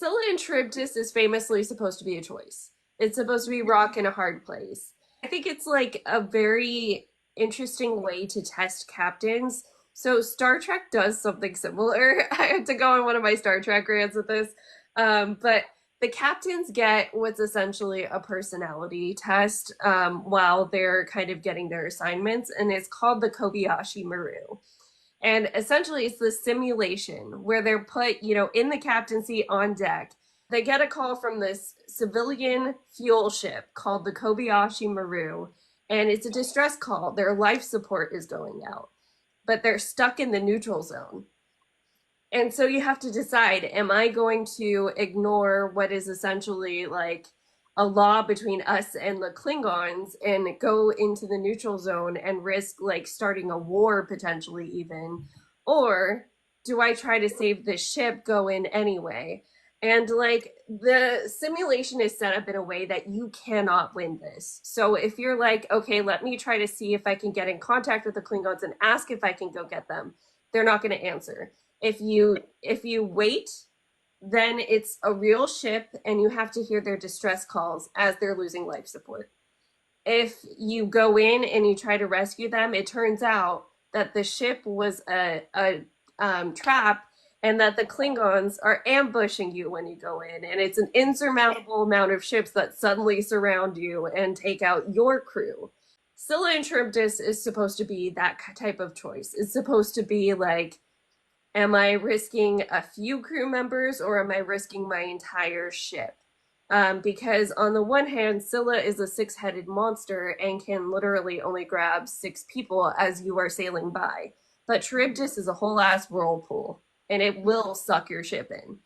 Scylla and Charybdis is famously supposed to be a choice. It's supposed to be rock in a hard place. I think it's like a very interesting way to test captains. So Star Trek does something similar. I had to go on one of my Star Trek rants with this. But the captains get what's essentially a personality test while they're kind of getting their assignments, and it's called the Kobayashi Maru. And essentially, it's the simulation where they're put, in the captaincy on deck. They get a call from this civilian fuel ship called the Kobayashi Maru, and it's a distress call. Their life support is going out, but they're stuck in the neutral zone. And so you have to decide, am I going to ignore what is essentially like a law between us and the Klingons and go into the neutral zone and risk like starting a war potentially even? Or do I try to save the ship, go in anyway? And like the simulation is set up in a way that you cannot win this. So if you're like, okay, let me try to see if I can get in contact with the Klingons and ask if I can go get them, they're not going to answer. If you wait, then it's a real ship and you have to hear their distress calls as they're losing life support. If you go in and you try to rescue them, it turns out that the ship was a trap and that the Klingons are ambushing you when you go in. And it's an insurmountable amount of ships that suddenly surround you and take out your crew. Scylla and Charybdis is supposed to be that type of choice. It's supposed to be like, am I risking a few crew members or am I risking my entire ship? Because on the one hand, Scylla is a six-headed monster and can literally only grab six people as you are sailing by. But Charybdis is a whole ass whirlpool and it will suck your ship in.